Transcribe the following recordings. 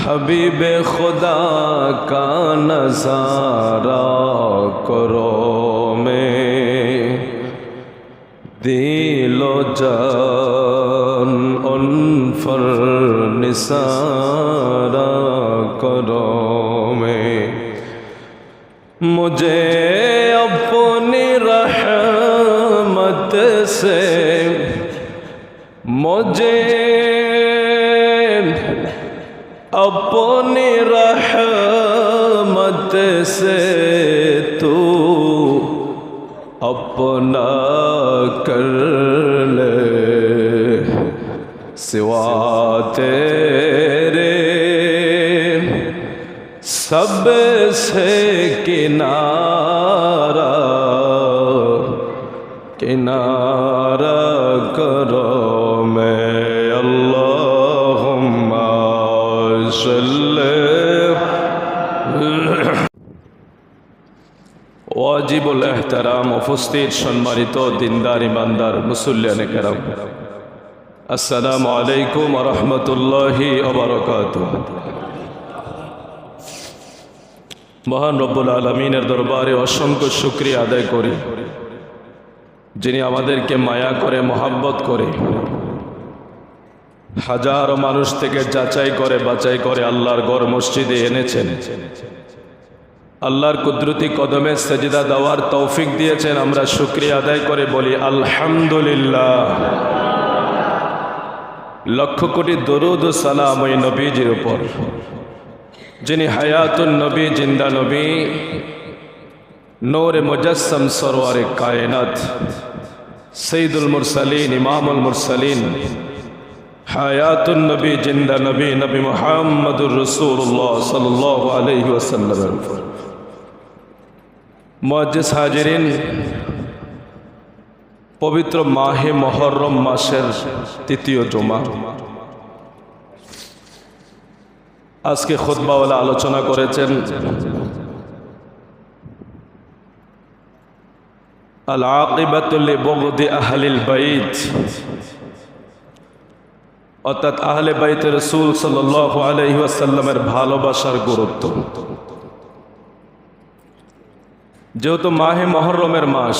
हबीब खुदा का नज़ारा करो में दिलो जान उन पर निसारा करो में मुझे अपनी रहमत से मुझे अपनी रहमत से तू अपना कर ले सिवा तेरे सबसे किनारा किनारा करो मैं अल्लाहुम्मा वाजिबुल एहतराम उपस्थित सम्मानित दिनदार ईमानदार मुसल्लियाने केराम अस्सलामु आलैकुम व रहमतुल्लाहि व बाराकातुहू। महान रब्बुल आलमीनेर दरबारे असंख्य शुक्रिया आदाय करी जिनि आमादेरके माया करे मोहब्बत करे হাজারো মানুষ থেকে যাচাই করে বাছাই করে আল্লাহর ঘর মসজিদে এনেছেন, আল্লাহর কুদরতি কদমে সেজদা দেওয়ার তৌফিক দিয়েছেন। আমরা শুকরিয়া আদায় করে বলি আলহামদুলিল্লাহ। লক্ষ কোটি দরুদ ও সালাম ওই নবীজির উপর যিনি হায়াতুন নবী, জিন্দা নবী, নূরে মুজাসসাম, সরওয়ারে কায়নাত, সৈয়দুল মুরসালিন, ইমামুল মুরসালিন, হায়াতুন নবী, জিন্দা নবী, নবী মুহাম্মদুর রাসূলুল্লাহ সাল্লাল্লাহু আলাইহি ওয়াসাল্লাম। মুআজ্জিজ হাজিরিন, পবিত্র মাহে মুহররম মাসের তৃতীয় জুমা। আজকে খুতবাওয়ালা আলোচনা করেছেন আল আকিবাতু লিবগদি আহলিল বাইত, অর্থাৎ আহলে বাইতে রাসূল সাল্লাল্লাহু আলাইহি ওয়াসাল্লামের ভালোবাসার গুরুত্ব। যেহেতু মাহে মুহররমের মাস,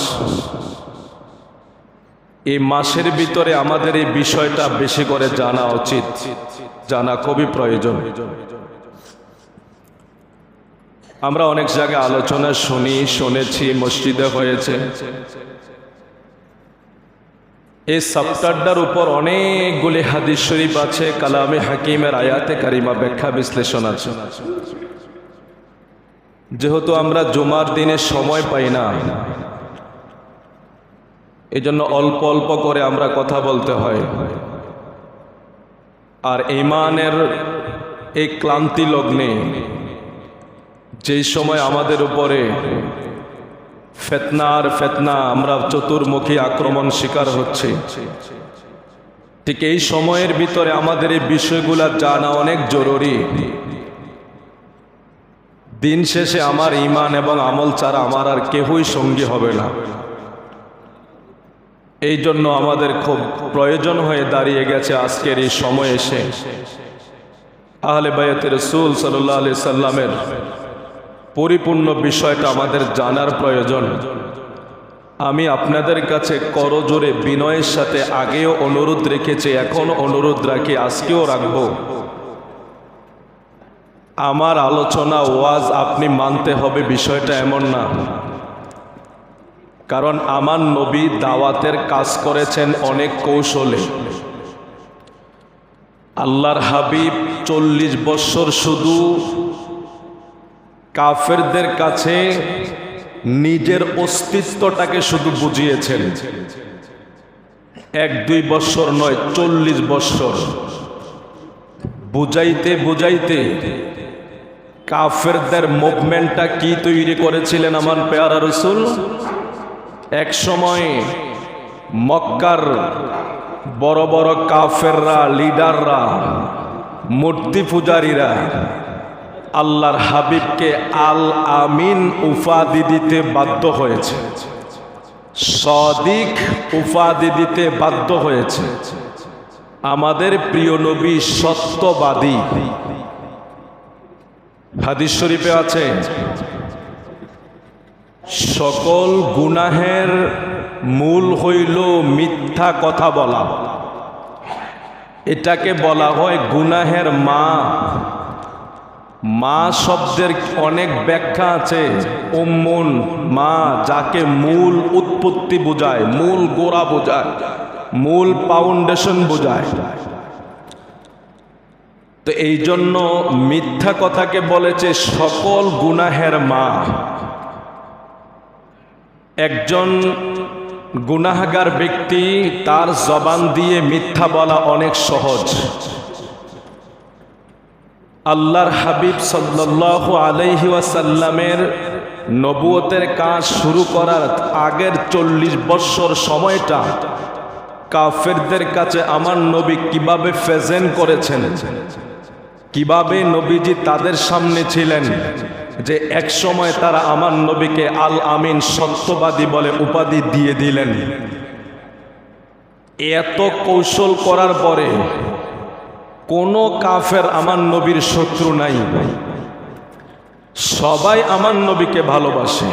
এই মাসের ভিতরে আমাদের এই বিষয়টা বেশি করে জানা উচিত, জানা খুবই প্রয়োজন। আমরা অনেক জায়গায় আলোচনা শুনেছি, মসজিদে হয়েছে। এই সপ্তাহটার উপর অনেকগুলি হাদিস শরীফ আছে, কালামে হাকিমের আয়াতে কারিমা, ব্যাখ্যা বিশ্লেষণ আছে। যেহেতু আমরা জুমার দিনে সময় পাই না, এজন্য অল্প অল্প করে আমরা কথা বলতে হয়। আর ঈমানের এই ক্লান্তি লগ্নে যেই সময় আমাদের উপরে ফিতনা, আমরা চতুর্মুখী আক্রমণ শিকার হচ্ছে, ঠিক এই সময়ের ভিতরে আমাদের এই বিষয়গুলো জানা অনেক জরুরি। দিন শেষে আমার ঈমান এবং আমল ছাড়া আমার আর কেউই সঙ্গী হবে না। এই জন্য আমাদের খুব প্রয়োজন হয়ে দাঁড়িয়ে গেছে আজকের এই সময় এসে আহলে বাইতে রাসূল সাল্লাল্লাহু আলাইহি সাল্লামের পরিপূর্ণ বিষয়টা আমাদের জানার প্রয়োজন। আমি আপনাদের কাছে করজোরে বিনয়ের সাথে আগেও অনুরোধ রেখেছি, এখন অনুরোধ রাখি, আজকেও রাখব। আমার আলোচনা ওয়াজ আপনি মানতে হবে বিষয়টা এমন না, কারণ আমার নবী দাওয়াতের কাজ করেছেন অনেক কৌশলে। আল্লাহর হাবিব 40 বছর শুধু কাফেরদের কাছে নিজের অস্তিত্বটাকে শুধু বুঝিয়েছেন। 1-2 বছর নয়, 40 বছর বুঝাইতে বুঝাইতে কাফেরদের মুভমেন্টটা কি তৈরি করেছিলেন আমার পেয়ারা রাসূল। এক সময় মক্কার বড় বড় কাফেররা, লিডাররা, মূর্তি পূজারীরা আল্লাহর হাবিবকে আল আমিন উপাধি দিতে বাধ্য হয়েছে, সাদিক উপাধি দিতে বাধ্য হয়েছে। আমাদের প্রিয় নবী সত্যবাদী, হাদিস শরীফে আছে, সকল গুনাহের মূল হইল মিথ্যা কথা বলা। এটাকে বলা হয় গুনাহের মা। মা শব্দের অনেক ব্যাখ্যা আছে। উম্মুন, মা, যাকে মূল উৎপত্তি বোঝায়, মূল গোড়া বোঝায়, মূল ফাউন্ডেশন বোঝায়। তো এই জন্য মিথ্যা কথাকে বলেছে সকল গুনাহের মা। একজন গুনাহগার ব্যক্তি, তার জবান দিয়ে মিথ্যা বলা অনেক সহজ। আল্লাহর হাবিব সাল্লাল্লাহু আলাইহি ওয়াসাল্লামের নবুয়তের কাজ শুরু করার আগের 40 বছর সময়টা কাফেরদের কাছে আমার নবী কিভাবে প্রেজেন্ট করেছেন, কিভাবে নবীজি তাদের সামনে ছিলেন, যে এক সময় তারা আমার নবীকে আল আমিন, সত্যবাদী বলে উপাধি দিয়ে দিলেন। এত কৌশল করার পরে কোনো কাফের আমার নবীর শত্রু নাই, সবাই আমার নবীকে ভালোবাসে।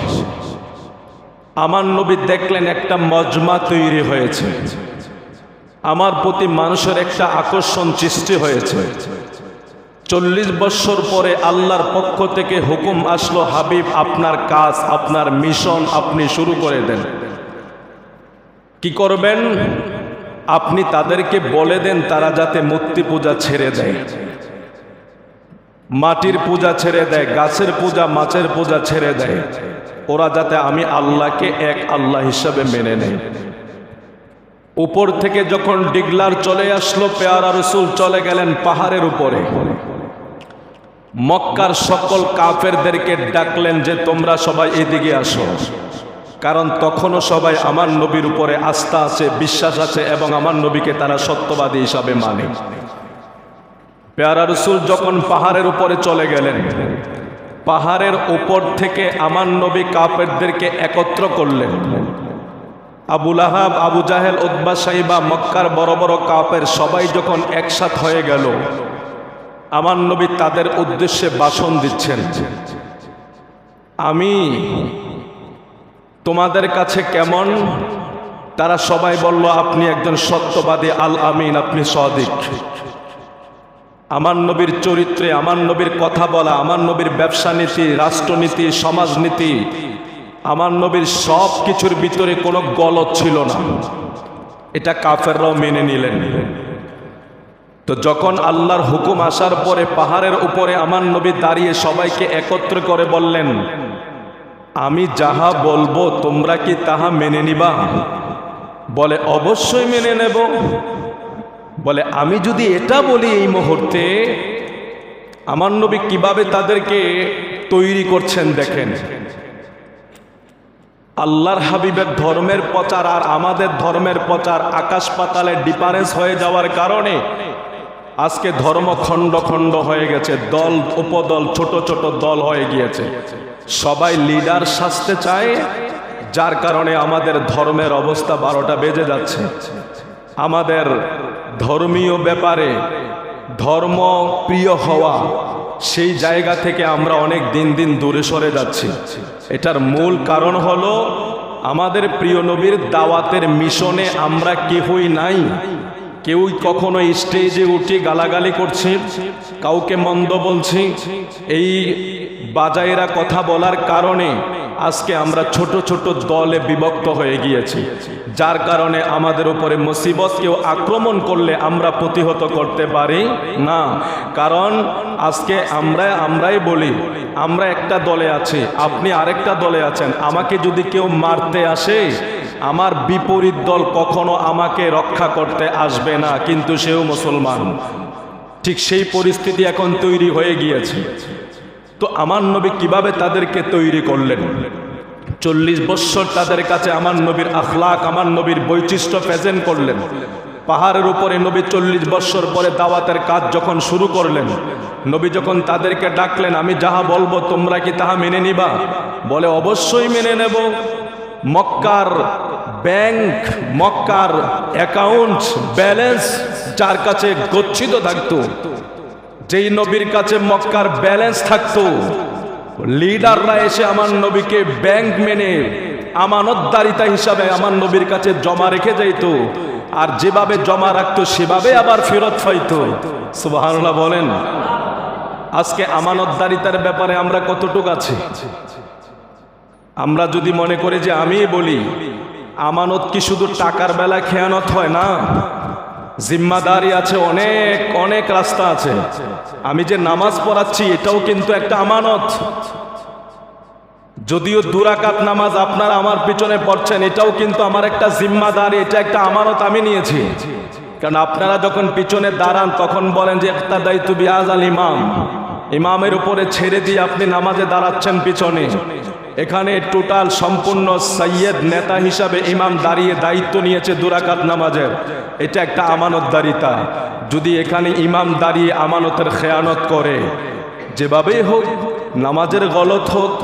আমার নবী দেখলেন একটা মজমা তৈরি হয়েছে, আমার প্রতি মানুষের একটা আকর্ষণ সৃষ্টি হয়েছে। 40 বছর পরে আল্লাহর পক্ষ থেকে হুকুম আসলো, হাবিব আপনার কাজ, আপনার মিশন আপনি শুরু করে দেন। কি করবেন? আপনি তাদেরকে বলে দেন তারা যাতে মূর্তি পূজা ছেড়ে দেয়, মাটির পূজা ছেড়ে দেয়, গাছের পূজা, মাছের পূজা ছেড়ে দেয়। ওরা যাতে আমি আল্লাহকে এক আল্লাহ হিসাবে মেনে নেয়। উপর থেকে যখন ডিগলার চলে আসলো, পেয়ারা রসুল চলে গেলেন পাহাড়ের উপরে। মক্কার সকল কাফেরদেরকে ডাকলেন যে তোমরা সবাই এদিকে আসো, কারণ তখনও সবাই আমার নবীর উপরে আস্থা আছে, বিশ্বাস আছে, এবং আমার নবীকে তারা সত্যবাদী হিসাবে মানে। পেয়ারা রসুল যখন পাহাড়ের উপরে চলে গেলেন, পাহাড়ের উপর থেকে আমার নবী কাফেরদেরকে একত্র করলেন। আবু লাহাব, আবু জাহেল, উতবা, সাইবা, মক্কার বড় বড় কাফের সবাই যখন একসাথ হয়ে গেল, আমার নবী তাদের উদ্দেশ্যে ভাষণ দিচ্ছেন, আমি তোমাদের কাছে কেমন? তারা সবাই বলল আপনি একজন সত্যবাদী, আল আমিন, আপনি সাদিক। আমার নবীর চরিত্রে, আমার নবীর কথা বলা, আমার নবীর ব্যবসা নীতি, রাষ্ট্রনীতি, সমাজনীতি, আমার নবীর সব কিছুর ভিতরে কোনো গলত ছিল না। এটা কাফেররাও মেনে নিলেন। তো যখন আল্লাহর হুকুম আসার পরে পাহাড়ের উপরে আমার নবী দাঁড়িয়ে সবাইকে একত্র করে বললেন, আমি যাহা বলবো তোমরা কি তাহা মেনে নিবা? বলে অবশ্যই মেনে নেব। বলে আমি যদি এটা বলি এই মুহূর্তে, আমার নবী কিভাবে তাদেরকে তৈরি করছেন দেখেন। আল্লাহর হাবিবের ধর্মের প্রচার আর আমাদের ধর্মের প্রচার আকাশ পাতালে ডিফারেন্স হয়ে যাওয়ার কারণে আজকে ধর্ম খণ্ড খণ্ড হয়ে গেছে, দল উপদল, ছোট ছোট দল হয়ে গিয়েছে। সবাই লিডার সাজতে চায়, যার কারণে আমাদের ধর্মের অবস্থা 12টা বেজে যাচ্ছে। আমাদের ধর্মীয় ব্যাপারে ধর্ম প্রিয় হওয়া, সেই জায়গা থেকে আমরা অনেক দিন দিন দূরে সরে যাচ্ছি। এটার মূল কারণ হলো আমাদের প্রিয় নবীর দাওয়াতের মিশনে আমরা কেউই নাই। কেউই কখনো স্টেজে উঠে গালাগালি করছি, কাউকে মন্দ বলছি। এই বাজাইরা কথা বলার কারণে আজকে আমরা ছোট ছোট দলে বিভক্ত হয়ে গিয়েছি, যার কারণে আমাদের উপরে মুসিবত কেউ আক্রমণ করলে আমরা প্রতিহত করতে পারি না। কারণ আজকে আমরাই বলি আমরা একটা দলে আছি, আপনি আরেকটা দলে আছেন। আমাকে যদি কেউ মারতে আসে, আমার বিপরীত দল কখনো আমাকে রক্ষা করতে আসবে না, কিন্তু সেও মুসলমান। ঠিক সেই পরিস্থিতি এখন তৈরি হয়ে গিয়েছে। তো আমার নবী কিভাবে তাদেরকে তৈরি করলেন? 40 বছর তাদের কাছে আমার নবীর আখলাক, আমার নবীর বৈশিষ্ট্য প্রেজেন্ট করলেন। পাহাড়ের উপরে নবী 40 বছর পরে দাওয়াতের কাজ যখন শুরু করলেন, নবী যখন তাদেরকে ডাকলেন, আমি যাহা বলবো তোমরা কি তাহা মেনে নিবা? বলে অবশ্যই মেনে নেব। মক্কার ব্যাংক, মক্কার অ্যাকাউন্ট ব্যালেন্স যার কাছে গচ্ছিত থাকতো, যেই নবীর কাছে মক্কার ব্যালেন্স থাকতো, লিডাররা এসে আমার নবীকে ব্যাংক মেনে আমানতদারিতা হিসাবে আমার নবীর কাছে জমা রেখে যাইতো, আর যেভাবে জমা রাখতো সেভাবে আবার ফেরত পাইতো। সুবহানাল্লাহ বলেন। আজকে আমানতদারিতার ব্যাপারে আমরা কতটুকু আছি? আমরা যদি মনে করি যে আমি বলি, আমানত কি শুধু টাকার বেলা খেয়ানত হয় না, জিম্মাদারি আছে, অনেক অনেক রাস্তা আছে। আমি যে নামাজ পড়াচ্ছি এটাও কিন্তু একটা আমানত। যদিও 2 রাকাত নামাজ আপনারা আমার পিছনে পড়ছেন, এটাও কিন্তু আমার একটা জিম্মাদারি, এটা একটা আমানত আমি নিয়েছি। কারণ আপনারা যখন পিছনে দাঁড়ান তখন বলেন যে ইক্তাদাইতু বিহাযাল ইমাম, ইমামের উপরে ছেড়ে দিয়ে আপনি নামাজে দাঁড়াচ্ছেন পিছনে। এখানে টোটাল সম্পূর্ণ সৈয়দ নেতা হিসাবে ইমাম দাঁড়িয়ে দায়িত্ব নিয়েছে 2 রাকাত নামাজের, এটা একটা আমানতদারিতা। যদি এখানে ইমাম দাঁড়িয়ে আমানতের খেয়ানত করে, যেভাবেই হোক, নামাজের গলত হোক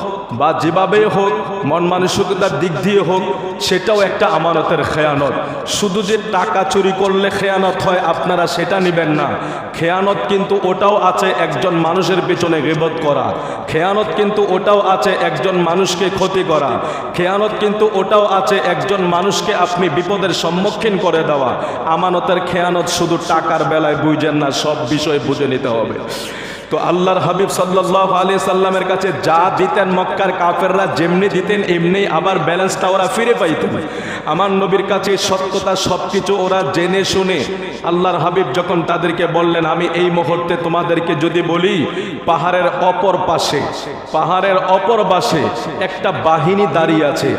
বা যেভাবে হোক, মন মানসিকতার দিক দিয়ে হোক, সেটাও একটা আমানতের খেয়ানত। শুধু যে টাকা চুরি করলে খেয়ানত হয় আপনারা সেটা নেবেন না। খেয়ানত কিন্তু ওটাও আছে একজন মানুষের পেছনে গীবত করা, খেয়ানত কিন্তু ওটাও আছে একজন মানুষকে ক্ষতি করা, খেয়ানত কিন্তু ওটাও আছে একজন মানুষকে আপনি বিপদের সম্মুখীন করে দেওয়া। আমানতের খেয়ানত শুধু টাকার বেলায় বুঝেন না, সব বিষয় বুঝে নিতে হবে। তো আল্লাহর হাবিব সাল্লাল্লাহু আলাইহি সাল্লামের কাছে যা দিতেন মক্কার কাফেররা যেমনি দিতেন এমনি আবার ব্যালেন্সটা ওরা ফিরে পাইতেন। আমার নবীর কাছে সত্যতা সবকিছু ওরা জেনে শুনে আল্লাহর হাবিব যখন তাদেরকে বললেন, আমি এই মুহূর্তে তোমাদেরকে যদি বলি, পাহাড়ের অপর পাশে একটা বাহিনী দাঁড়িয়ে আছে,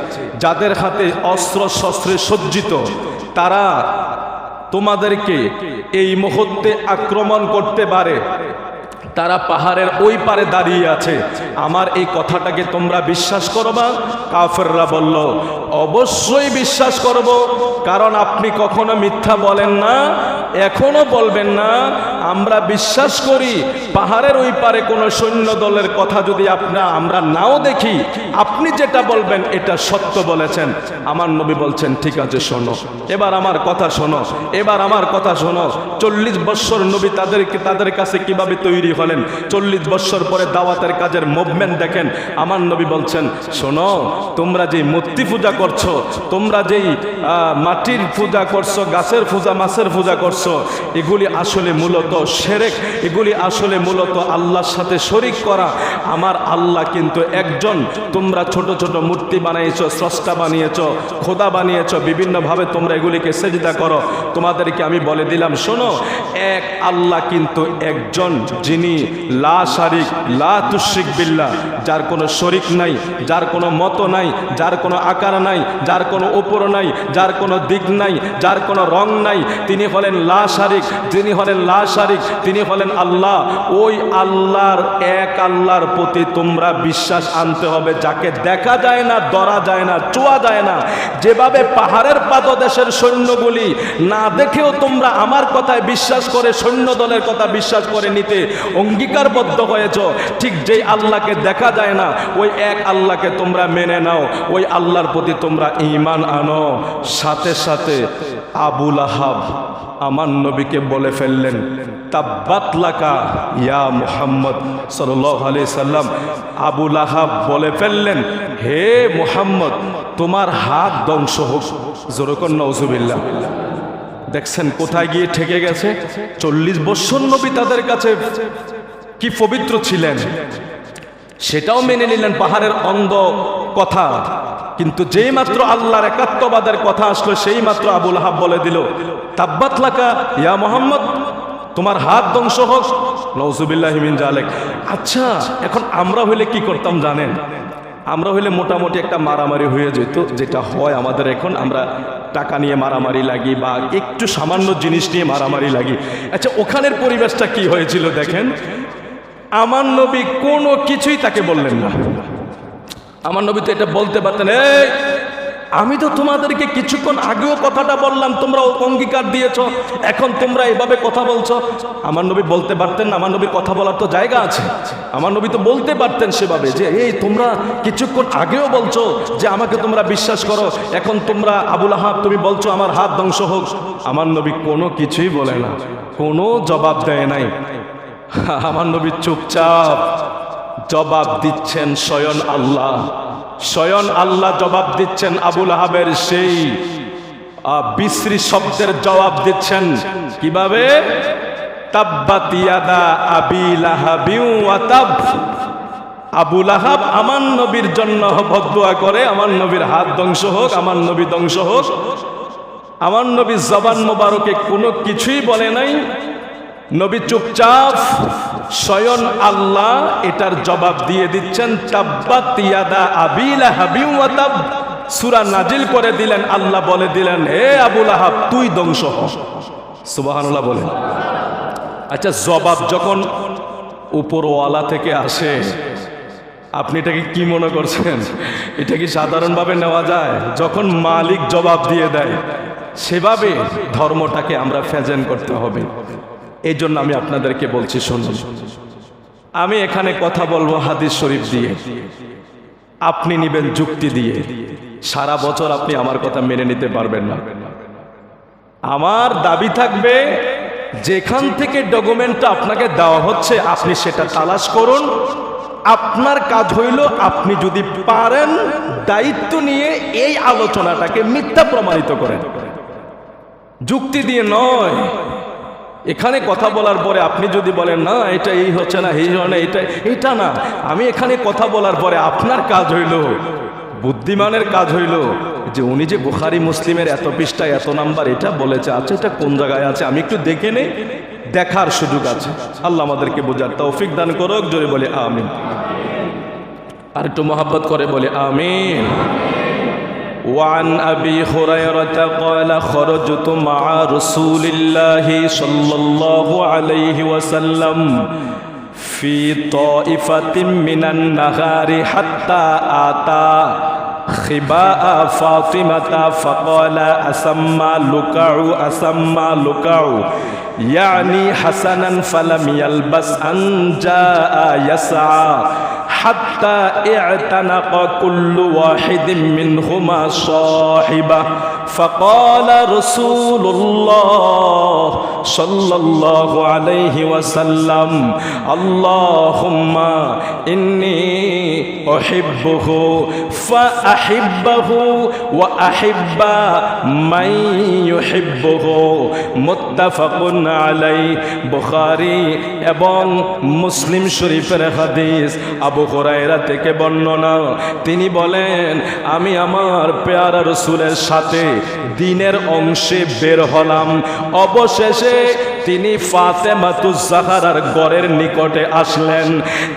যাদের হাতে অস্ত্র শস্ত্রে সজ্জিত, তারা তোমাদেরকে এই মুহূর্তে আক্রমণ করতে পারে, তারা পাহাড়ের ওই পারে দাঁড়িয়ে আছে, আমার এই কথাটাকে তোমরা বিশ্বাস করবা? কাফেররা বলল, অবশ্যই বিশ্বাস করব, কারণ আপনি কখনো মিথ্যা বলেন না, এখনো বলবেন না। আমরা বিশ্বাস করি পাহাড়ের ওই পারে কোনো সৈন্য দলের কথা যদি আমরা নাও দেখি, আপনি যেটা বলবেন এটা সত্য বলেছেন। আমার নবী বলছেন, ঠিক আছে শোনো, এবার আমার কথা শোনো, 40 বছর নবী তাদের কাছে কিভাবে তৈরি হলেন, 40 বছর পরে দাওয়াতের কাজের মুভমেন্ট দেখেন। আমার নবী বলছেন, শোনো, তোমরা যে মূর্তি পূজা করছো, তোমরা যেই মাটির পূজা করছো, গাছের পূজা, মাছের পূজা করছো, এগুলি আসলে মূলত শিরক, এগুলি আসলে মূলত আল্লাহর সাথে শরীক করা। আমার আল্লাহ কিন্তু একজন। তোমরা ছোট ছোট মূর্তি বানিয়েছো, স্রষ্টা বানিয়েছো, খোদা বানিয়েছো, বিভিন্নভাবে তোমরা এগুলিকে সেজদা করো। তোমাদেরকে আমি বলে দিলাম, শোনো, এক আল্লাহ কিন্তু একজন, যিনি লা শারিক লা তুশরিক বিল্লাহ, যার কোনো শরিক নাই, যার কোনো মত নাই, যার কোনো আকার নাই, যার কোনো উপর নাই, যার কোনো দিক নাই, যার কোনো রং নাই, তিনি হলেন লা শারিক, যিনি হলেন লা শারিক, তিনি হলেন আল্লাহ। ওই আল্লাহর, এক আল্লাহর প্রতি তোমরা বিশ্বাস আনতে হবে, যাকে দেখা যায় না, ধরা যায় না, ছোঁয়া যায় না। যেভাবে পাহাড়ের পাদদেশের সৈন্যগুলি না দেখেও তোমরা আমার কথায় বিশ্বাস করে, সৈন্য দলের কথা বিশ্বাস করে নিতে অঙ্গীকারবদ্ধ হয়েছ, ঠিক যেই আল্লাহকে দেখা যায় না, ওই এক আল্লাহকে তোমরা মেনে নাও, ওই আল্লাহর প্রতি তোমরা ঈমান আনো। সাথে সাথে আবু লাহাব আমার নবীকে বলে ফেললেন, তাব্বাত লাকা ইয়া মুহাম্মদ সাল্লাল্লাহু আলাইহি সাল্লাম। আবু লাহাব বলে ফেললেন, হে মুহাম্মদ, তোমার হাত ধ্বংস হোক। জোরকন নাউজুবিল্লাহ। দেখছেন কোথায় গিয়ে ঠেকে গেছে। 40 বছর নবী তাদের কাছে কি পবিত্র ছিলেন সেটাও মেনে নিলেন, পাহাড়ের অন্ধ কথা। কিন্তু যেই মাত্র আল্লাহর একাত্মবাদের কথা আসলো, সেই মাত্র আবু লাহাব বলে দিল, তাব্বাত লাকা ইয়া মুহাম্মদ, তোমার হাত ধ্বংস হোক। নাউজুবিল্লাহি মিন যালিক। আচ্ছা, এখন আমরা হইলে কি করতাম জানেন? আমরা হইলে মোটামুটি একটা মারামারি হয়ে যেত, যেটা হয় আমাদের এখন। আমরা টাকা নিয়ে মারামারি লাগি বা একটু সামান্য জিনিস নিয়ে মারামারি লাগি। আচ্ছা, ওখানের পরিবেশটা কি হয়েছিল দেখেন। আমার নবী কোনো কিছুই তাকে বললেন না। আমার নবী তো এটা বলতে পারতেন, এই আমি তো তোমাদেরকে কিছুক্ষণ আগেও কথাটা বললাম, তোমরা অঙ্গীকার দিয়েছো, এখন তোমরা এভাবে কথা বলছো। আমার নবী বলতে পারতেন না? আমার নবীর কথা বলার তো জায়গা আছে। আমার নবী তো বলতে পারতেন সেভাবে, যে এই তোমরা কিছুক্ষণ আগেও বলছো যে আমাকে তোমরা বিশ্বাস করো, এখন তোমরা আবু লাহাব তুমি বলছো আমার হাত ধ্বংস হোক। আমার নবী কোনো কিছুই বলে না, কোনো জবাব দেয় নাই। আমার নবী চুপচাপ জবাব দিচ্ছেন স্বয়ং আল্লাহ। স্বয়ং আল্লাহ জবাব দিচ্ছেন আবুল আহাবের সেই বিশ্রী শব্দের জবাব দিচ্ছেন কিভাবে? তাব্বাত ইয়াদা আবি লাহাবিন ওয়া তাব। আবু লাহাব আমার নবীর জন্য বদদুয়া করে, আমার নবীর হাত ধ্বংস হোক, আমার নবী ধ্বংস হোক। আমার নবীর জবান মোবারকে কোনো কিছুই বলে নাই, নবী চুপচাপ। স্বয়ং আল্লাহ এটার জবাব দিয়ে দিচ্ছেন তাব্বাত ইয়াদা আবি লাহাবিন ওয়া তাব। সূরা নাজিল করে দিলেন, আল্লাহ বলে দিলেন হে আবু লাহাব তুই ধ্বংস হ। সুবহানাল্লাহ বলেন। আচ্ছা, জবাব যখন উপরওয়ালা থেকে আসে আপনি এটাকে কি মনে করছেন? এটা কি সাধারণভাবে নেওয়া যায়? যখন মালিক জবাব দিয়ে দেয় সেভাবে ধর্মটাকে আমরা প্রেজেন্ট করতে হবে। এই জন্য আমি আপনাদেরকে বলছি শুনুন, আমি এখানে কথা বলবো হাদিস শরীফ দিয়ে, আপনি নিবেন যুক্তি দিয়ে। সারা বছর আপনি আমার কথা মেনে নিতে পারবেন না। আমার দাবি থাকবে যেখান থেকে ডকুমেন্টটা আপনাকে দেওয়া হচ্ছে আপনি সেটা তালাশ করুন। আপনার কাজ হইল আপনি যদি পারেন দায়িত্ব নিয়ে এই আলোচনাটাকে মিথ্যা প্রমাণিত করেন, যুক্তি দিয়ে নয়। এখানে কথা বলার পরে আপনি যদি বলেন না এটা এই হচ্ছে না, এই হয় না, এটা না, আমি এখানে কথা বলার পরে আপনার কাজ হইল, বুদ্ধিমানের কাজ হইল যে উনি যে বুখারী মুসলিমের এত পৃষ্ঠা এত নাম্বার এটা বলেছে, আচ্ছা এটা কোন জায়গায় আছে আমি একটু দেখে নেই, দেখার সুযোগ আছে। আল্লাহ আমাদেরকে বোঝার তৌফিক দান করুক। জোরে বলে আমিন। আর একটু মহব্বত করে বলে আমিন। وعن أبي هريرة قال خرجت مع رسول الله صلى الله عليه وسلم في طائفة من النهار حتى آتى خباء فاطمة فقال أسمى لكع يعني حسنا فلم يلبس أن جاء يسعى حتى اعتنق كل واحد منهما صاحبه فقال رسول الله صلى الله عليه وسلم اللهم إني أحبه فأحبه وأحب من يحبه متفق عليه বুখারী এবং মুসলিম শরীফের হাদিস। আবু হুরায়রা থেকে বর্ণনা, তিনি বলেন আমি আমার পেয়ারা রাসূলের সাথে দিনের অংশে বের হলাম। অবশেষে তিনি ফাতেমাতুজ জাহরার ঘরের নিকটে আসলেন।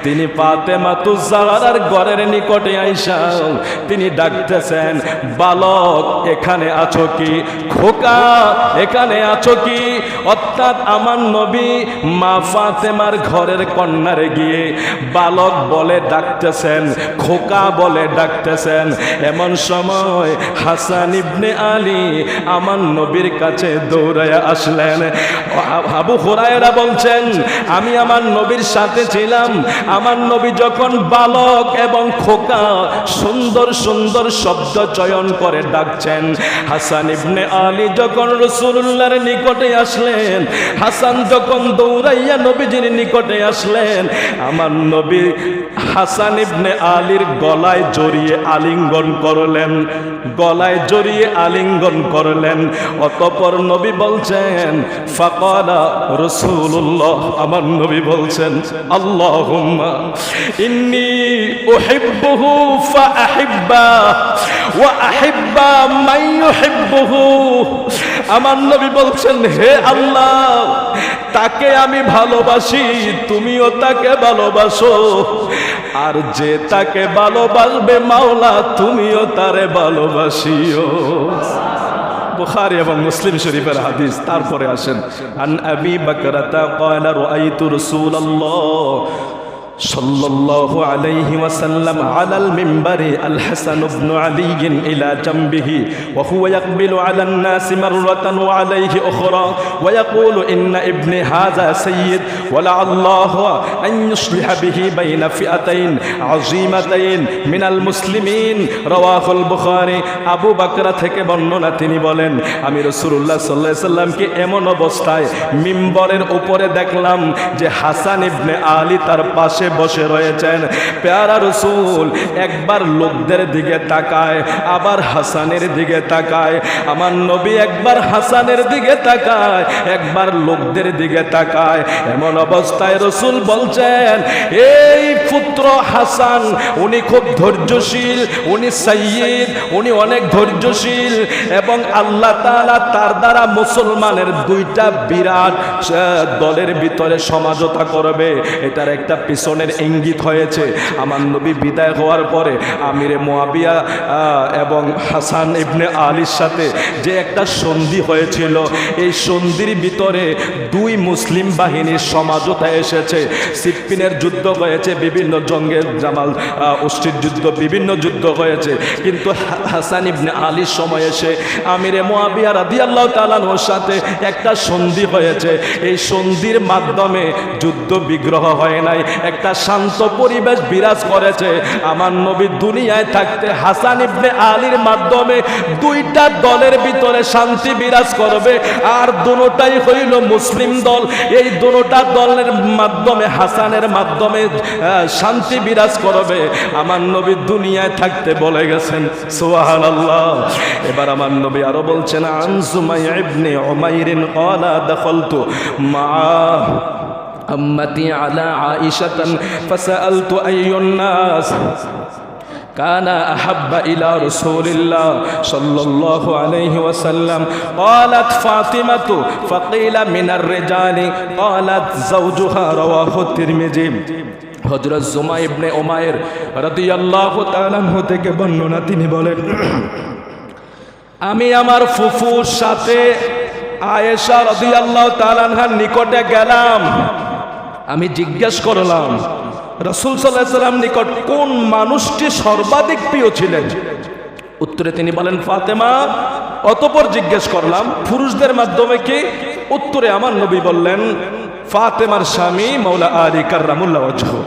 তিনি ফাতেমাতুজ জাহরার ঘরের নিকটে আইসা তিনি ডাকতেছেন, বালক এখানে আছো কি? খোকা এখানে আছো কি? অর্থাৎ আমার নবী মা ফাতেমার ঘরের কন্যারে গিয়ে বালক বলে ডাকতেছেন, খোকা বলে ডাকতেছেন। এমন সময় হাসান ইবনে আলী আমার নবীর কাছে দৌড়ায়া আসলেন। আবু হুরায়রা বলছেন আমি আমার নবীর সাথে ছিলাম। আমার নবী যখন বালক এবং খোকা সুন্দর সুন্দর শব্দ চয়ন করে ডাকছেন, হাসান ইবনে আলী যখন রাসূলুল্লাহর নিকটে আসলেন, হাসান যখন দৌড়াইয়া নবীজির নিকটে আসলেন, আমার নবী হাসান ইবনে আলীর গলায় জড়িয়ে আলিঙ্গন করলেন, গলায় জড়িয়ে আলিঙ্গন করলেন। অতঃপর নবী বলছেন ফাকালা রাসূলুল্লাহ, আমার নবী বলছেন আল্লাহুম্মা ইন্নী উহিব্বুহু ফাআহিব্বা ওয়া আহিব্বা মান ইউহিব্বুহু। আমার নবী বলছেন হে আল্লাহ, তাকে আমি ভালোবাসি, তুমিও তাকে ভালোবাসো, আর যে তাকে ভালোবাসবে মাওলা তুমিও তারে ভালোবাসিও। বুখারী এবং মুসলিম শরীফের হাদিস। তারপরে আসেন আন আবি বকরতা ক্বালা রাআইতু রাসূলুল্লাহ সাল্লাল্লাহু আলাইহি ওয়াসাল্লাম আলাল মিম্বারি আল হাসান ইবনে আলী ইলা জামবিহি ওয়া হুয়া ইয়াকবিলু আলান নাস মাররাতান ওয়া আলাইহি উখরা ওয়া ইয়াকুলু ইন্না ইবনি হাযা সাইয়্যিদ ওয়া লাআল্লাহু আন ইউসলিহা বিহি বাইনা ফিআতাইন আযীমাতাইন মিনাল মুসলিমিন রাওয়াহুল বুখারী। আবু বকর থেকে বর্ণনা, তিনি বলেন আমি রাসূলুল্লাহ সাল্লাল্লাহু আলাইহি সাল্লামকে এমন অবস্থায় মিম্বরের উপরে দেখলাম যে হাসান ইবনে আলী তার পাশে বসে রয়েছেন। প্যারা রাসূল একবার লোকদের দিকে তাকায়, আবার হাসানের দিকে তাকায়। আমার নবী একবার হাসানের দিকে তাকায়, একবার লোকদের দিকে তাকায়। এমন অবস্থায় রাসূল বলছেন, এই পুত্র হাসান উনি খুব ধৈর্যশীল, উনি সাইয়্যিদ, উনি অনেক ধৈর্যশীল এবং আল্লাহ তাআলা তার দ্বারা মুসলমানের দুইটা বিরাট দলের ভিতরে সমঝোতা করবে। এটার একটা পিছনের ইঙ্গিত হয়েছে। আমার নবী বিদায় হওয়ার পরে আমিরে মুয়াবিয়া এবং হাসান ইবনে আলীর সাথে যে একটা সন্ধি হয়েছিল, এই সন্ধির ভিতরে দুই মুসলিম বাহিনীর সমঝোতা এসেছে। সিফফিনের যুদ্ধ হয়েছে, বিভিন্ন জঙ্গে জামাল অষ্টির যুদ্ধ, বিভিন্ন যুদ্ধ হয়েছে, কিন্তু হাসান ইবনে আলীর সময় এসে আমিরে মুয়াবিয়া রাদিয়াল্লাহু তাআলা আনহুর সাথে একটা সন্ধি হয়েছে। এই সন্ধির মাধ্যমে যুদ্ধ বিগ্রহ হয় নাই, একটা শান্ত পরিবেশ বিরাজ করেছে। আমার নবী দুনিয়ায় থাকতে হাসান ইবনে আলীর মাধ্যমে দুইটা দলের ভিতরে শান্তি বিরাজ করবে, আর দুটোটাই হইল মুসলিম দল। এই দুটোটা দলের মাধ্যমে, হাসানের মাধ্যমে শান্তি বিরাজ করবে। আমার নবী দুনিয়ায় থাকতে বলে গেছেন, সুবহানাল্লাহ। এবার আমার নবী আরো বলছেন, আন সুমাইয়া ইবনে উমাইরিন ক্বালা দাখালতু মা أمتي على عائشة فسألت أي الناس كان أحب إلى رسول الله صلى الله عليه وسلم قالت فاطمة فقيل من الرجال قالت زوجها رواه الترمذي। হযরত জুমা ইবনে উমাইর রাদিয়াল্লাহু তাআলা আনহু থেকে বর্ণনা, তিনি বলেন আমি আমার ফুফুর সাথে আয়েশা রাদিয়াল্লাহু তাআলা আনহার নিকটে গেলাম। আমি জিজ্ঞেস করলাম রাসূল সাল্লাল্লাহু আলাইহি ওয়াসাল্লাম নিকট কোন মানুষটি সর্বাধিক প্রিয় ছিলেন? উত্তরে তিনি বলেন ফাতেমা। অতঃপর জিজ্ঞেস করলাম পুরুষদের মাধ্যমে কি? উত্তরে আমার নবী বললেন ফাতেমার স্বামী মাওলা আলী কাররামুল্লাহ ওয়াজহু।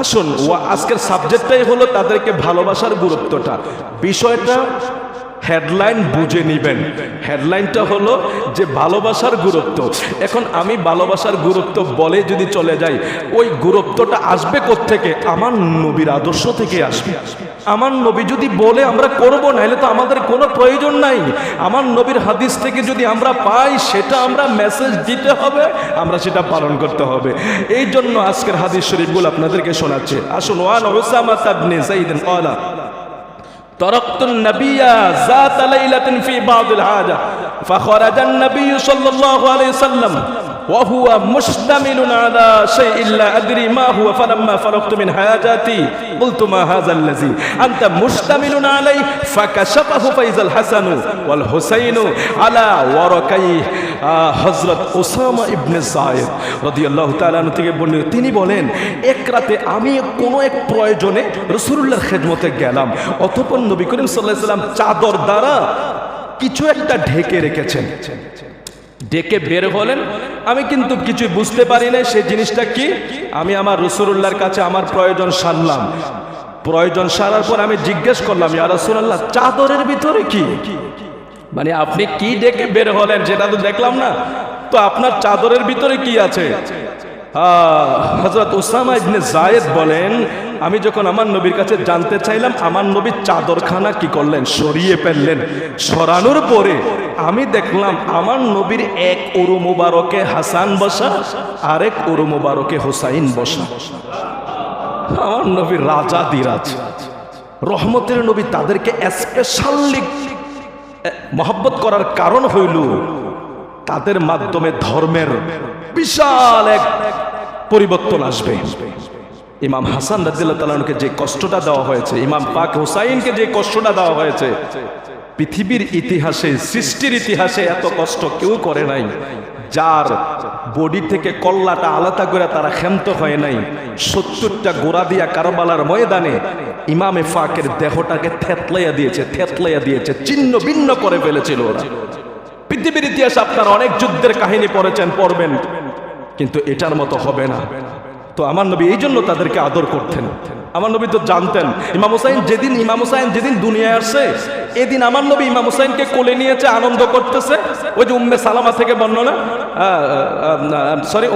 আসুন, আজকের সাবজেক্টটাই হলো তাদেরকে ভালোবাসার গুরুত্বটা। বিষয়টা হেডলাইন বুঝে নিবেন। হেডলাইনটা হলো যে ভালোবাসার গুরুত্ব। এখন আমি ভালোবাসার গুরুত্ব বলে যদি চলে যাই, ওই গুরুত্বটা আসবে কোত্থেকে? আমার নবীর আদর্শ থেকে আসবে। আমার নবী যদি বলে আমরা করব, নাহলে তো আমাদের কোনো প্রয়োজন নাই। আমার নবীর হাদিস থেকে যদি আমরা পাই, সেটা আমরা মেসেজ দিতে হবে, আমরা সেটা পালন করতে হবে। এই জন্য আজকের হাদিস শরীফগুলো আপনাদেরকে শোনাচ্ছে। আসুন, ওয়ান উসামা ইবনে যায়েদ ক্বালা تركت النبي ذات ليلة في بعض الحاجة فخرج النبي صلى الله عليه وسلم وهو مشتمل على شيء لا أدري ما هو فلما فرغت من حاجاتي قلت ما هذا الذي أنت مشتمل عليه فكشفه فإذا الحسن والحسين على ورقيه। হযরত উসামা ইবনে যায়েদ রাদিয়াল্লাহু তাআলা আনহু থেকে বর্ণিত, তিনি বলেন এক রাতে আমি কোনো এক প্রয়োজনে রাসূলুল্লাহর খেদমতে গেলাম। অতঃপর নবী করিম সাল্লাল্লাহু আলাইহি ওয়াসাল্লাম চাদর দ্বারা কিছু একটা ঢেকে রেখেছেন। ডেকে বের হলেন, আমি কিন্তু কিছু বুঝতে পারি না সেই জিনিসটা কি। আমি আমার রাসূলুল্লাহর কাছে আমার প্রয়োজন সারলাম। প্রয়োজন সারার পর আমি জিজ্ঞেস করলাম, ইয়া রাসূলুল্লাহ, চাদরের ভিতরে কি? মানে আপনি কি ডেকে বের হলেন সেটা তো দেখলাম না, তো আপনার চাদরের ভিতরে কি আছে? হযরত উসামা ইবনে যায়েদ বলেন, আমি যখন আমার নবীর কাছে জানতে চাইলাম, আমার নবী চাদরখানা কি করলেন? সরিয়ে ফেললেন। সরানোর পরে আমি দেখলাম আমার নবীর এক উরু মুবারকে হাসান বসা, আরেক উরু মুবারকে হুসাইন বসা। আমার নবীর রাজা দিরাজ, রহমতের নবী, তাদেরকে স্পেশালি মহব্বত করার কারণ হইল তাদের মাধ্যমে ধর্মের বিশাল এক পরিবর্তন আসবে। ইমাম হাসান রাদিয়াল্লাহু তাআলা আনহুকে যে কষ্টটা দেওয়া হয়েছে, ইমাম পাক হুসাইনকে যে কষ্টটা দেওয়া হয়েছে, পৃথিবীর ইতিহাসে, সৃষ্টির ইতিহাসে এত কষ্ট কেউ করে নাই। যার বডি থেকে কল্লাটা আলাদা করে তারা ক্ষান্ত হয় নাই, 70টা গোড়া দিয়া কারবালার ময়দানে ইমামে ফাকের দেহটাকে থেতলাইয়া দিয়েছে, ছিন্ন ভিন্ন করে ফেলেছিল ওরা। পৃথিবীর ইতিহাসে আপনারা অনেক যুদ্ধের কাহিনী পড়বেন, কিন্তু এটার মতো হবে না। তো আমার নবী এই জন্য তাদেরকে আদর করতেন। আমার নবী তো জানতেন ইমাম হুসাইন যেদিন দুনিয়ায় আসছে, এদিন আমার নবী ইমাম হুসাইনকে কোলে নিয়েছে, আনন্দ করতেছে। ওই যে উম্মে সালামা থেকে বর্ণনা,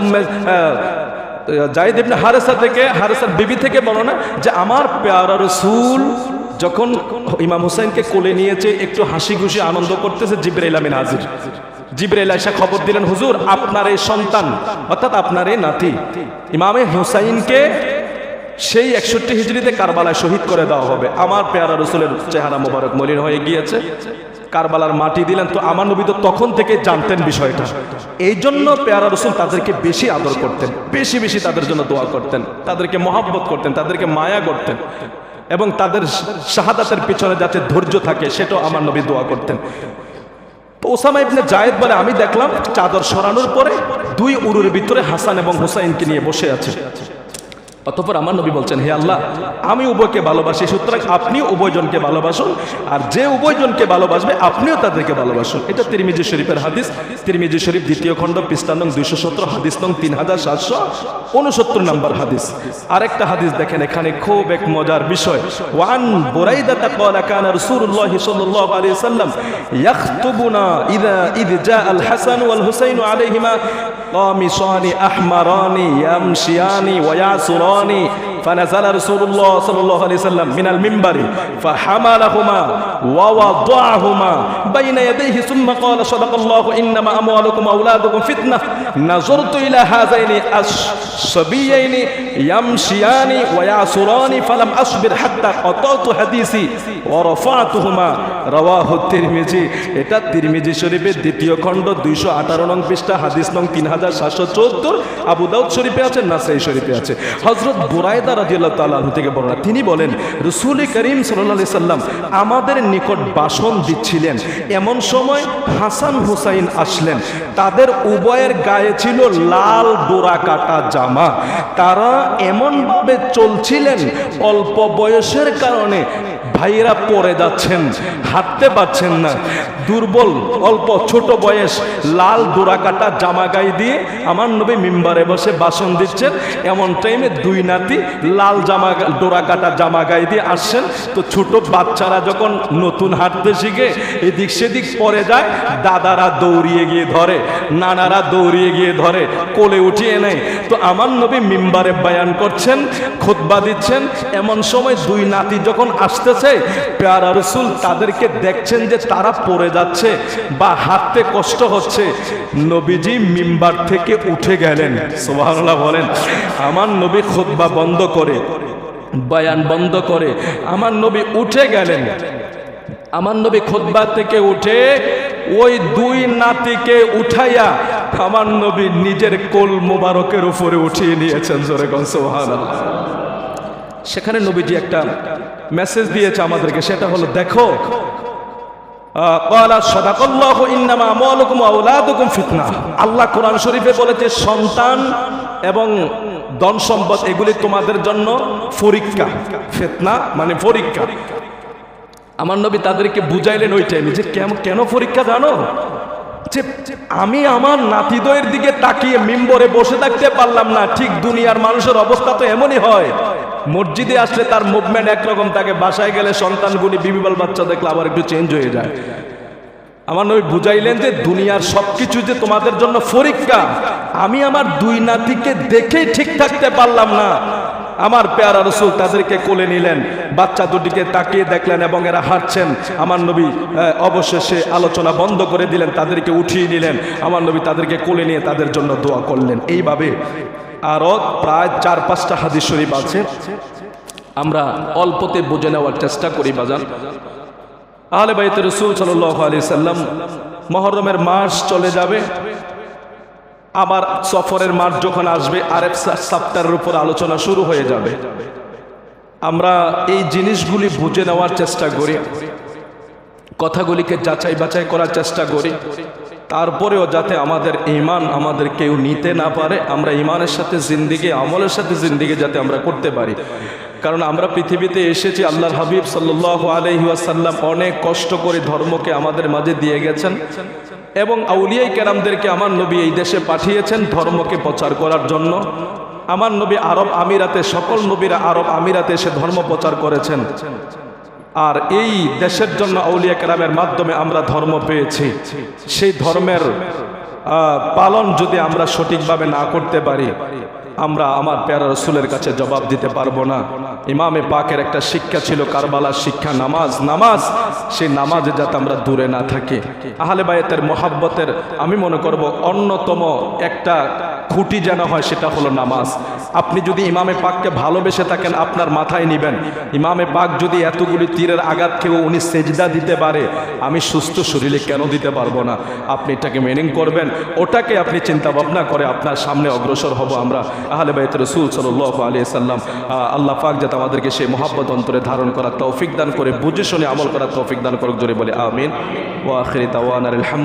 উম্মে জায়েদ ইবনে হারেসার বিবি থেকে বর্ণনা যে আমার প্যারা রাসূল যখন ইমাম হুসাইনকে কোলে নিয়েছে, একটু হাসি খুশি আনন্দ করতেছে, জিবরাইল আমিন হাজির। জিবরাইল এসে খবর দিলেন, হুজুর আপনার এই সন্তান অর্থাৎ আপনার এই নাতি ইমামে হুসাইনকে সেই 61 হিজরিতে কারবালায় শহীদ করে দেওয়া হবে। আমার পেয়ারা রসুলের চেহারা মোবারক মলিন হয়ে গিয়েছে, কারবালার মাটি দিলেন। তো আমার নবী তো তখন থেকে জানতেন বিষয়টা, এই জন্য পেয়ারা রসুল তাদেরকে বেশি আদর করতেন, বেশি বেশি তাদের জন্য দোয়া করতেন, তাদেরকে মহব্বত করতেন, তাদেরকে মায়া করতেন, এবং তাদের শাহাদাতের পিছনে যাতে ধৈর্য থাকে সেটাও আমার নবী দোয়া করতেন। তো ওসামা ইবনে জায়েদ বলে, আমি দেখলাম চাদর সরানোর পরে 2 উরুর ভিতরে হাসান এবং হুসাইনকে নিয়ে বসে আছে। অতঃপর আমার নবী বলছেন, হে আল্লাহ, আমি উভয়কে ভালোবাসি, সুতরাং আপনিও উভয়জনকে ভালোবাসুন, আর যে উভয়জনকে ভালোবাসবে আপনিও তাদেরকে ভালোবাসুন। এটা তিরমিজি শরীফের হাদিস, তিরমিজি শরীফ 2য় খণ্ড পৃষ্ঠা নং 217, হাদিস নং 3769 নম্বর হাদিস। আরেকটা হাদিস দেখেন, এখানে খুব এক মজার বিষয়। ওয়ান বুরাইদা ক্বালা কানা রাসূলুল্লাহ সাল্লাল্লাহু আলাইহি সাল্লাম ইয়াখতুবুনা ইয জা আল হাসান ওয়াল হুসাইন আলাইহিমা قامصان أحمران يمشيان ويعصران فنزل رسول الله صلى الله عليه وسلم من المنبر فحملهما ووضعهما بين يديه ثم قال صدق الله إنما أموالكم وأولادكم فتنة نظرت إلى هذين الصبيين يمشيان ويعصران فلم أصبر حتى قطعت حديثي ورفعتهما رواه الترمذي। এটা তিরমিজি শরীফের 2য় খণ্ড 218 নং পৃষ্ঠা, হাদিস নং 3774, আবু দাউদ শরীফে আছে, নাসাই শরীফে আছে। হযরত বুরায়দা রাদিয়াল্লাহু তাআলা আনহু থেকে বর্ণনা, তিনি বলেন রাসূল করিম সাল্লাল্লাহু আলাইহি সাল্লাম আমাদের নিকট ভাষণ দিচ্ছিলেন, এমন সময় হাসান হুসাইন আসলেন। তাদের উভয়ের গায়ে ছিল লাল ডোরা কাটা জামা। তারা এমন ভাবে চলছিলেন, অল্প বয়সের কারণে ভাইরা পড়ে যাচ্ছেন, হাঁটতে পারছেন না, দুর্বল, অল্প ছোট বয়স, লাল ডোরা কাটা জামা গায়ে দিয়ে আমার নবী মিম্বারে বসে ভাষণ দিচ্ছেন। এমন টাইমে 2 নাতি লাল ডোরা কাটা জামা গায়ে দিয়ে আসছেন। তো ছোট বাচ্চারা যখন নতুন হাঁটতে শিখে এদিক সেদিক পড়ে যায়, দাদারা দৌড়িয়ে গিয়ে ধরে, নানারা দৌড়িয়ে গিয়ে ধরে, কোলে উঠিয়ে নেয়। তো আমার নবী মিম্বারে বয়ান করছেন, খুতবা দিচ্ছেন। এমন সময় 2 নাতি যখন আসতেছে, প্যারা রাসূল তাদেরকে দেখছেন যে তারা পড়ে যাচ্ছে বা হাঁটতে কষ্ট হচ্ছে। নবীজি মিম্বার থেকে উঠে গেলেন, সুবহানাল্লাহ বলেন। আমার নবী খুতবা বন্ধ করে, বয়ান বন্ধ করে আমার নবী উঠে গেলেন। আমার নবী খুতবা থেকে উঠে ওই 2 নাতিকে উঠাইয়া আমার নবী নিজের কোল মোবারকের উপরে উঠিয়ে নিয়েছেন। জোরে কোন সুবহানাল্লাহ। সেখানে নবীজি একটা মেসেজ দিয়েছে আমাদেরকে, সেটা হলো, দেখো আল্লাহ কোরআন শরীফে বলেছে সন্তান এবং ধন সম্পদ এগুলি তোমাদের জন্য পরীক্ষা। ফিতনা মানে পরীক্ষা। আমার নবী তাদেরকে বুঝাইলেন ওই টাইমে যে কেন পরীক্ষা জানো, যে আমি আমার নাতিদের দিকে তাকিয়ে মিম্বরে বসে থাকতে পারলাম না। ঠিক দুনিয়ার মানুষের অবস্থা তো এমনই হয়, মসজিদে আসলে তার মুভমেন্ট একরকম থাকে, বাসায় গেলে সন্তানগুলি বিবিবাল বাচ্চা দেখলে আবার একটু চেঞ্জ হয়ে যায়। আমার নবী বুঝাইলেন যে দুনিয়ার সবকিছু যে তোমাদের জন্য পরীক্ষা। আমি আমার 2 নাতিকে দেখেই ঠিক থাকতে পারলাম না। আমার প্যারা রাসূল তাদেরকে কোলে নিলেন, বাচ্চা দুটিকে তাকিয়ে দেখলেন এবং এরা হাঁটছেন। আমার নবী অবশেষে আলোচনা বন্ধ করে দিলেন, তাদেরকে উঠিয়ে নিলেন। আমার নবী তাদেরকে কোলে নিয়ে তাদের জন্য দোয়া করলেন। এইভাবে আরো প্রায় 4-5টা হাদিস শরীফ আছে, আমরা অল্পতে বুঝে নেওয়ার চেষ্টা করি বাজান। আহলে বাইত রাসূল সাল্লাল্লাহু আলাইহি সাল্লাম মুহররমের মাস চলে যাবে, আবার সফরের মাস যখন আসবে আরেক সপ্তাহের উপর আলোচনা শুরু হয়ে যাবে। আমরা এই জিনিসগুলি বুঝে নেওয়ার চেষ্টা করি, কথাগুলিকে যাচাই বাছাই করার চেষ্টা করি। তারপরেও যাতে আমাদের ঈমান আমাদের কেউ নিতে না পারে, আমরা ঈমানের সাথে জিন্দিগি, আমলের সাথে জিন্দিগি যাতে আমরা করতে পারি। কারণ আমরা পৃথিবীতে এসেছি, আল্লাহর হাবিব সাল্লাল্লাহু আলাইহি ওয়াসাল্লাম অনেক কষ্ট করে ধর্মকে আমাদের মাঝে দিয়ে গেছেন এবং আউলিয়ায়ে কেরামদেরকে আমার নবী এই দেশে পাঠিয়েছেন ধর্মকে প্রচার করার জন্য। আমার নবী আরব আমিরাতে, সকল নবীরা আরব আমিরাতে এসে ধর্ম প্রচার করেছেন। আর এই দেশের জন্য আউলিয়া কেরামের মাধ্যমে আমরা ধর্ম পেয়েছি। সেই ধর্মের পালন যদি আমরা সঠিকভাবে না করতে পারি, আমরা আমার প্যারা রসুলের কাছে জবাব দিতে পারবো না। ইমামে পাকের একটা শিক্ষা ছিল, কারবালার শিক্ষা, নামাজ। সেই নামাজে যাতে আমরা দূরে না থাকি। আহলে বায়াতের মোহাব্বতের আমি মনে করব অন্যতম একটা খুঁটি যেন হয়, সেটা হলো নামাজ। আপনি যদি ইমামে পাককে ভালোবেসে থাকেন, আপনার মাথায় নিবেন ইমামে পাক যদি এতগুলি তীরের আঘাত খেয়েও উনি সেজদা দিতে পারে, আমি সুস্থ শরীরে কেন দিতে পারবো না? আপনি এটাকে মেনিং করবেন, ওটাকে আপনি চিন্তা ভাবনা করে আপনার সামনে অগ্রসর হব আমরা। আহলে বাইত রাসূল সাল্লাল্লাহু আলাইহি সাল্লাম, আল্লাহ পাক যাতে আমাদেরকে সেই মোহাব্বত অন্তরে ধারণ করার তৌফিক দান করে, বুঝে শুনে আমল করার তৌফিক দান করুক। জোরে বলে আমিন। ওয়া আখিরি দাওয়ানা আলহামদুলিল্লাহ।